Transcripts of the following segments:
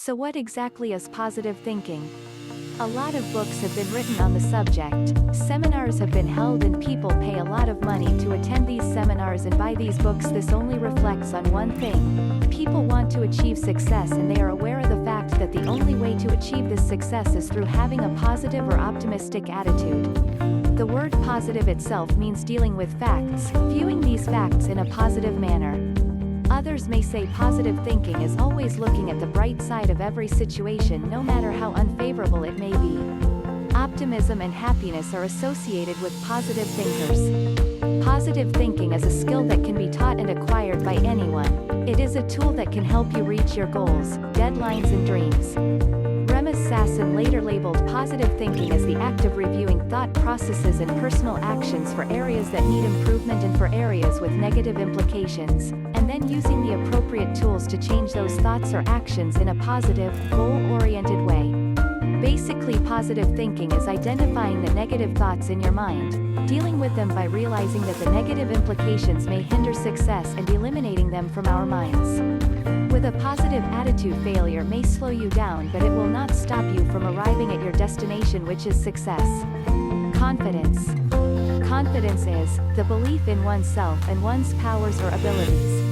So what exactly is positive thinking? A lot of books have been written on the subject, seminars have been held and people pay a lot of money to attend these seminars and buy these books. This only reflects on one thing. People want to achieve success and they are aware of the fact that the only way to achieve this success is through having a positive or optimistic attitude. The word positive itself means dealing with facts, viewing these facts in a positive manner. Others may say positive thinking is always looking at the bright side of every situation no matter how unfavorable it may be. Optimism and happiness are associated with positive thinkers. Positive thinking is a skill that can be taught and acquired by anyone. It is a tool that can help you reach your goals, deadlines and dreams. Remus Sasson later labeled positive thinking as the act of reviewing thought processes and personal actions for areas that need improvement and for areas with negative implications, and then using the appropriate tools to change those thoughts or actions in a positive, goal-oriented way. Basically, positive thinking is identifying the negative thoughts in your mind, dealing with them by realizing that the negative implications may hinder success and eliminating them from our minds. With a positive attitude, failure may slow you down, but it will not stop you from arriving at your destination, which is success. Confidence. Confidence is the belief in oneself and one's powers or abilities.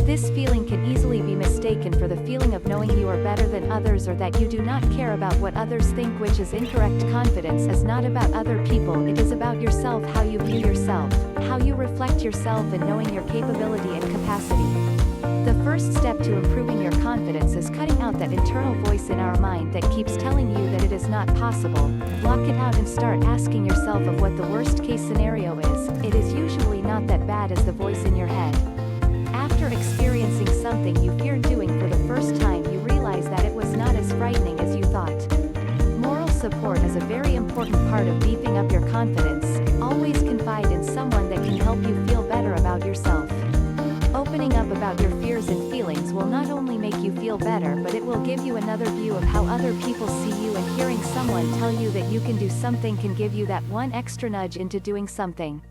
This feeling can easily be mistaken for the feeling of knowing you are better than others or that you do not care about what others think, which is incorrect. Confidence is not about other people, it is about yourself, how you view yourself, how you reflect yourself and knowing your capability and capacity. The first step to improving your confidence is cutting out that internal voice in our mind that keeps telling you that it is not possible. Block it out and start asking yourself of what the worst case scenario is. It is usually not that bad as the voice in your head. After experiencing something you feared doing for the first time, you realize that it was not as frightening as you thought. Moral support is a very important part of beefing up your confidence. Always confide in someone that can help you feel better about yourself. Opening up about your fears and feelings will not only make you feel better, but it will give you another view of how other people see you, and hearing someone tell you that you can do something can give you that one extra nudge into doing something.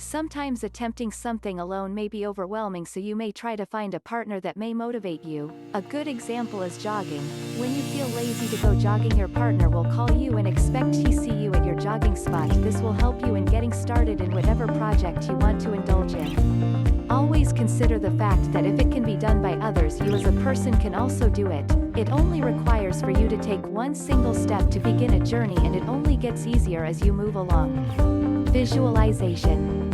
Sometimes attempting something alone may be overwhelming, so you may try to find a partner that may motivate you. A good example is jogging. When you feel lazy to go jogging, your partner will call you and expect to see you at your jogging spot. This will help you in getting started in whatever project you want to indulge in. Always consider the fact that if it can be done by others, you as a person can also do it. It only requires for you to take one single step to begin a journey, and it only gets easier as you move along. Visualization.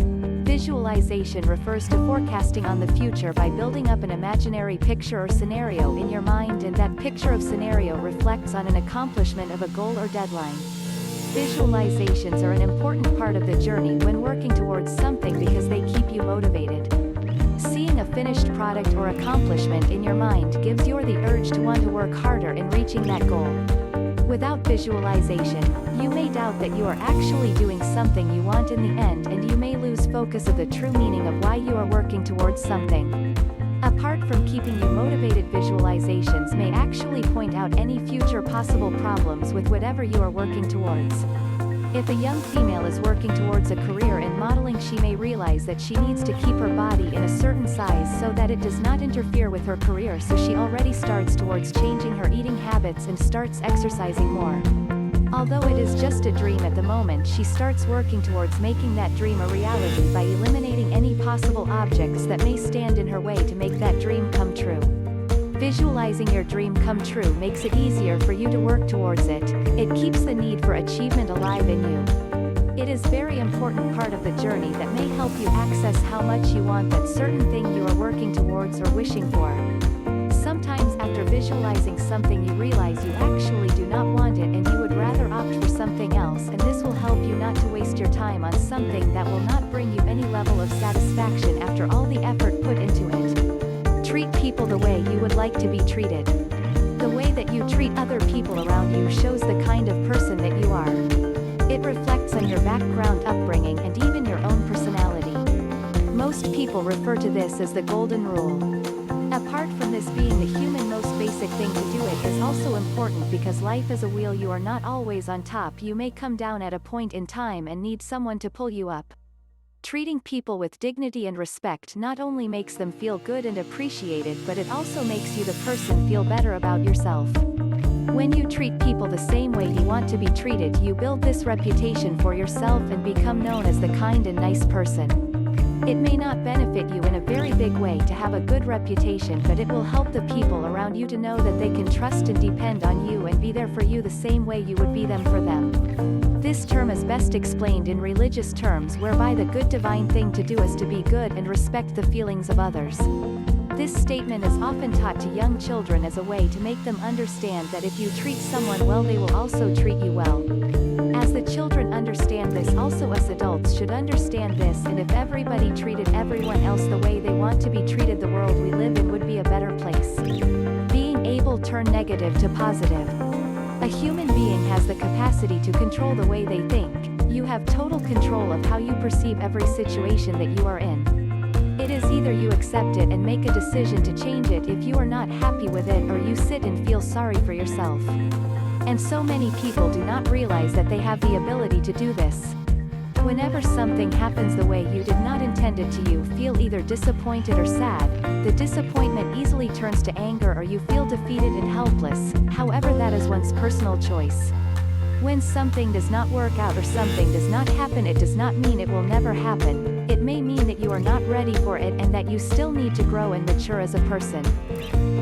Visualization refers to forecasting on the future by building up an imaginary picture or scenario in your mind, and that picture of scenario reflects on an accomplishment of a goal or deadline. Visualizations are an important part of the journey when working towards something because they keep you motivated. Seeing a finished product or accomplishment in your mind gives you the urge to want to work harder in reaching that goal. Without visualization, you may doubt that you are actually doing something you want in the end, and you may lose focus of the true meaning of why you are working towards something. Apart from keeping you motivated, visualizations may actually point out any future possible problems with whatever you are working towards. If a young female is working towards a career in modeling, she may realize that she needs to keep her body in a certain size so that it does not interfere with her career, so she already starts towards changing her eating habits and starts exercising more. Although it is just a dream at the moment, she starts working towards making that dream a reality by eliminating any possible objects that may stand in her way to make that dream come true. Visualizing your dream come true makes it easier for you to work towards it. It keeps the need for achievement alive in you. It is very important part of the journey that may help you access how much you want that certain thing you are working towards or wishing for. Sometimes after visualizing something, you realize you actually do not want it and you would rather opt for something else, and this will help you not to waste your time on something that will not bring you any level of satisfaction after all the effort put into it. Treat people the way you would like to be treated. The way that you treat other people around you shows the kind of person that you are. It reflects on your background, upbringing, and even your own personality. Most people refer to this as the golden rule. Apart from this being the human most basic thing to do, it is also important because life is a wheel. You are not always on top. You may come down at a point in time and need someone to pull you up. Treating people with dignity and respect not only makes them feel good and appreciated, but it also makes you the person feel better about yourself. When you treat people the same way you want to be treated, you build this reputation for yourself and become known as the kind and nice person. It may not benefit you in a very big way to have a good reputation, but it will help the people around you to know that they can trust and depend on you and be there for you the same way you would be them for them. This term is best explained in religious terms, whereby the good divine thing to do is to be good and respect the feelings of others. This statement is often taught to young children as a way to make them understand that if you treat someone well, they will also treat you well. As the children understand this, also us adults should understand this, and if everybody treated everyone else the way they want to be treated, the world we live in would be a better place. Being able to turn negative to positive. A human being has the capacity to control the way they think. You have total control of how you perceive every situation that you are in. It is either you accept it and make a decision to change it if you are not happy with it, or you sit and feel sorry for yourself. And so many people do not realize that they have the ability to do this. Whenever something happens the way you did not intend it to, you feel either disappointed or sad. The disappointment easily turns to anger, or you feel defeated and helpless. However, that is one's personal choice. When something does not work out or something does not happen, it does not mean it will never happen. It may mean that you are not ready for it and that you still need to grow and mature as a person.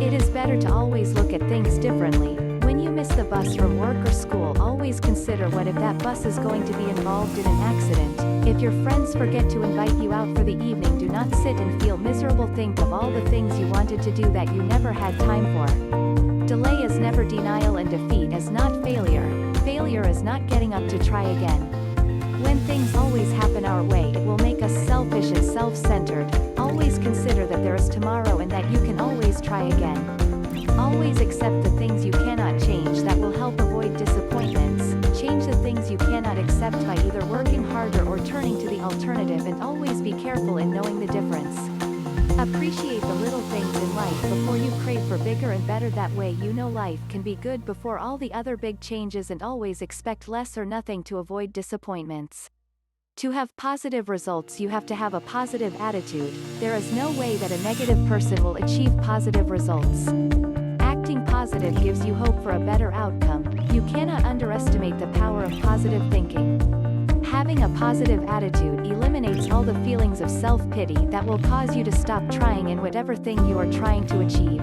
It is better to always look at things differently. When you miss the bus from work or school, always consider what if that bus is going to be involved in an accident. If your friends forget to invite you out for the evening, do not sit and feel miserable. Think of all the things you wanted to do that you never had time for. Delay is never denial, and defeat is not failure. Failure is not getting up to try again. When things always happen our way, it will make us selfish and self-centered. Always consider that there is tomorrow and that you can always try again. Always accept the things you cannot change. That will help avoid disappointments. Change the things you cannot accept by either working harder or turning to the alternative, and always be careful in knowing the difference. Appreciate the little things in life before you crave for bigger and better. That way you know life can be good before all the other big changes, and always expect less or nothing to avoid disappointments. To have positive results, you have to have a positive attitude. There is no way that a negative person will achieve positive results. Acting positive gives you hope for a better outcome. You cannot underestimate the power of positive thinking. Having a positive attitude eliminates all the feelings of self-pity that will cause you to stop trying in whatever thing you are trying to achieve.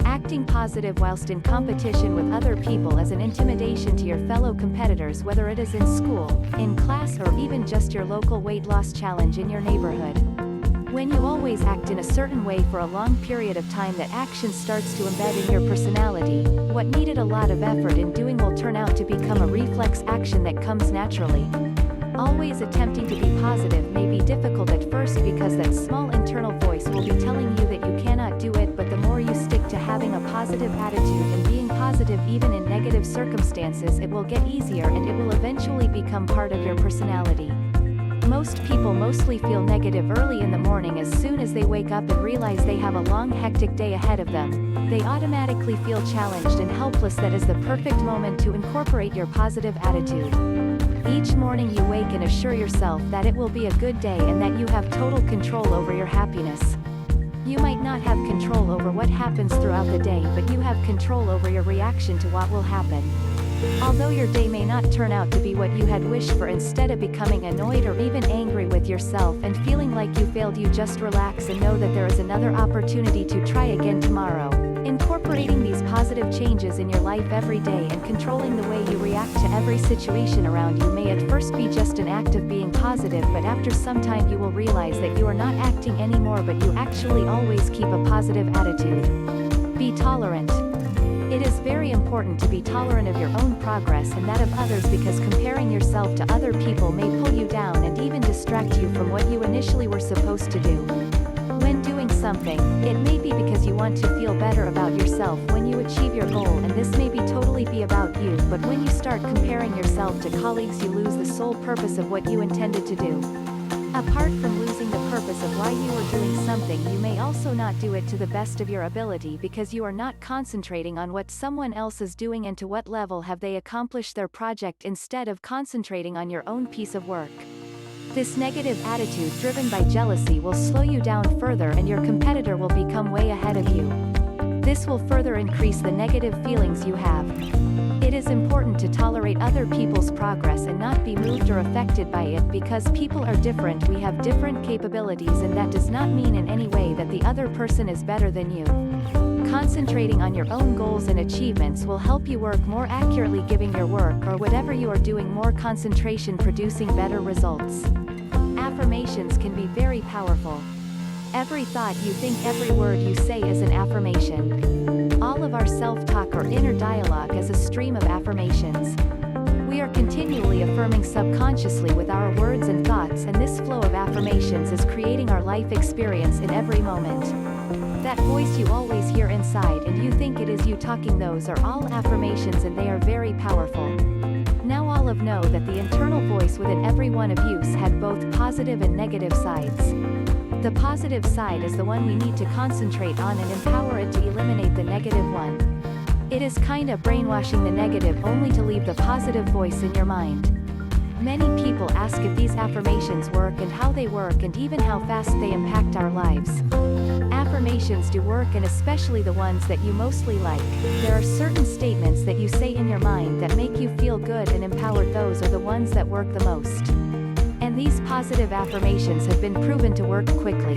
Acting positive whilst in competition with other people is an intimidation to your fellow competitors, whether it is in school, in class, or even just your local weight loss challenge in your neighborhood. When you always act in a certain way for a long period of time, that action starts to embed in your personality. What needed a lot of effort in doing will turn out to become a reflex action that comes naturally. Always attempting to be positive may be difficult at first, because that small internal voice will be telling you that you cannot do it, but the more you stick to having a positive attitude and being positive even in negative circumstances, it will get easier and it will eventually become part of your personality. Most people mostly feel negative early in the morning. As soon as they wake up and realize they have a long, hectic day ahead of them, they automatically feel challenged and helpless. That is the perfect moment to incorporate your positive attitude. Each morning you wake and assure yourself that it will be a good day and that you have total control over your happiness. You might not have control over what happens throughout the day, but you have control over your reaction to what will happen. Although your day may not turn out to be what you had wished for, instead of becoming annoyed or even angry with yourself and feeling like you failed, you just relax and know that there is another opportunity to try again tomorrow. Incorporating these positive changes in your life every day and controlling the way you react to every situation around you may at first be just an act of being positive, but after some time you will realize that you are not acting anymore, but you actually always keep a positive attitude. Be tolerant. It is very important to be tolerant of your own progress and that of others, because comparing yourself to other people may pull you down and even distract you from what you initially were supposed to do. When doing something, it may be because you want to feel better about yourself when you achieve your goal, and this may be totally be about you, but when you start comparing yourself to colleagues, you lose the sole purpose of what you intended to do. Apart from losing the purpose of why you are doing something, you may also not do it to the best of your ability, because you are not concentrating on what someone else is doing and to what level have they accomplished their project, instead of concentrating on your own piece of work. This negative attitude driven by jealousy will slow you down further and your competitor will become way ahead of you. This will further increase the negative feelings you have. It is important to tolerate other people's progress and not be moved or affected by it because people are different. We have different capabilities and that does not mean in any way that the other person is better than you. Concentrating on your own goals and achievements will help you work more accurately, giving your work or whatever you are doing more concentration, producing better results. Affirmations can be very powerful. Every thought you think, every word you say is an affirmation. All of our self-talk or inner dialogue is a stream of affirmations. We are continually affirming subconsciously with our words and thoughts, and this flow of affirmations is creating our life experience in every moment. That voice you always hear inside and you think it is you talking, those are all affirmations and they are very powerful. Now all of know that the internal voice within every one of you had both positive and negative sides. The positive side is the one we need to concentrate on and empower it to eliminate the negative one. It is kinda brainwashing the negative only to leave the positive voice in your mind. Many people ask if these affirmations work and how they work and even how fast they impact our lives. Affirmations do work, and especially the ones that you mostly like. There are certain statements that you say in your mind that make you feel good and empowered. Those are the ones that work the most. And these positive affirmations have been proven to work quickly.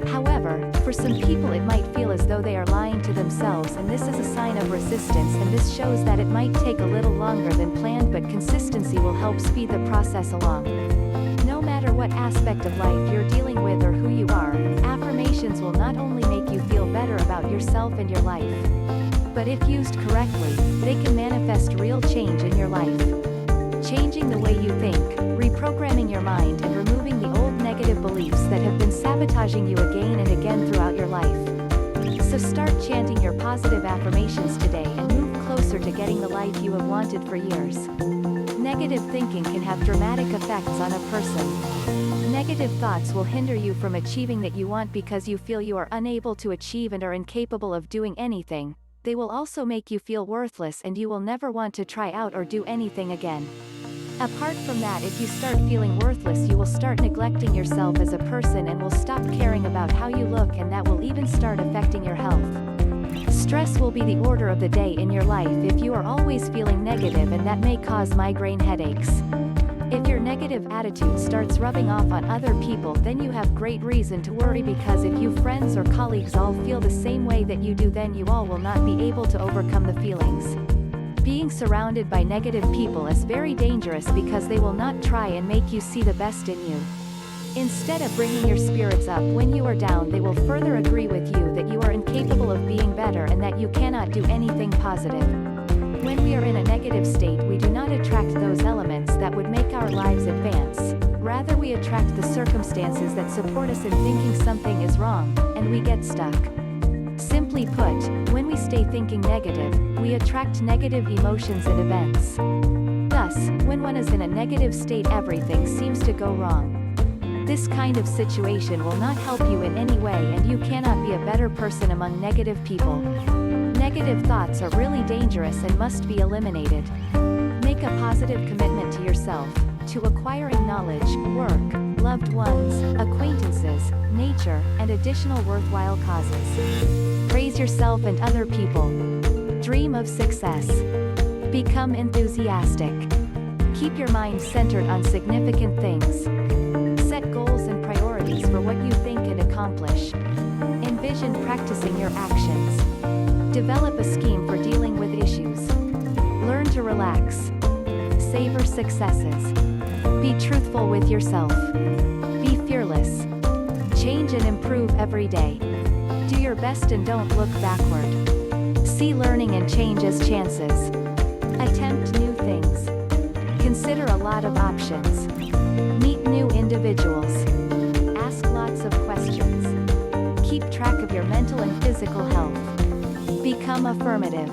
However, for some people it might feel as though they are lying to themselves, and this is a sign of resistance, and this shows that it might take a little longer than planned, but consistency will help speed the process along. No matter what aspect of life you're dealing with or who you are, affirmations will not only make you feel better about yourself and your life, but if used correctly, they can manifest real change in your life. Changing the way you think, reprogramming your mind and removing the old negative beliefs that have been sabotaging you again and again throughout your life. So start chanting your positive affirmations today and move closer to getting the life you have wanted for years. Negative thinking can have dramatic effects on a person. Negative thoughts will hinder you from achieving that you want because you feel you are unable to achieve and are incapable of doing anything. They will also make you feel worthless and you will never want to try out or do anything again. Apart from that, if you start feeling worthless, you will start neglecting yourself as a person and will stop caring about how you look, and that will even start affecting your health. Stress will be the order of the day in your life if you are always feeling negative, and that may cause migraine headaches. If your negative attitude starts rubbing off on other people, then you have great reason to worry, because if you friends or colleagues all feel the same way that you do, then you all will not be able to overcome the feelings. Being surrounded by negative people is very dangerous because they will not try and make you see the best in you. Instead of bringing your spirits up when you are down, they will further agree with you that you are incapable of being better and that you cannot do anything positive. When we are in a negative state, we do not attract those elements that would make our lives advance. Rather, we attract the circumstances that support us in thinking something is wrong, and we get stuck. Simply put, when we stay thinking negative, we attract negative emotions and events. Thus, when one is in a negative state, everything seems to go wrong. This kind of situation will not help you in any way, and you cannot be a better person among negative people. Negative thoughts are really dangerous and must be eliminated. Make a positive commitment to yourself, to acquiring knowledge, work, loved ones, acquaintances, nature, and additional worthwhile causes. Praise yourself and other people. Dream of success. Become enthusiastic. Keep your mind centered on significant things. Set goals and priorities for what you think and accomplish. Envision practicing your actions. Develop a scheme for dealing with issues. Learn to relax. Savor successes. Be truthful with yourself. Be fearless. Change and improve every day. Do your best and don't look backward. See learning and change as chances. Attempt new things. Consider a lot of options. Meet new individuals. Ask lots of questions. Keep track of your mental and physical health. Become affirmative.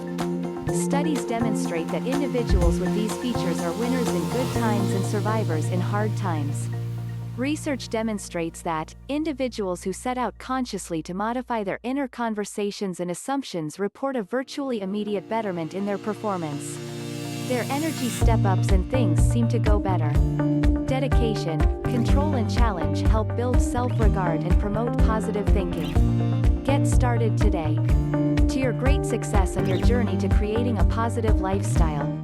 Studies demonstrate that individuals with these features are winners in good times and survivors in hard times. Research demonstrates that individuals who set out consciously to modify their inner conversations and assumptions report a virtually immediate betterment in their performance. Their energy step-ups and things seem to go better. dedication, control and challenge help build self-regard and promote positive thinking. Get started today. To your great success on your journey to creating a positive lifestyle.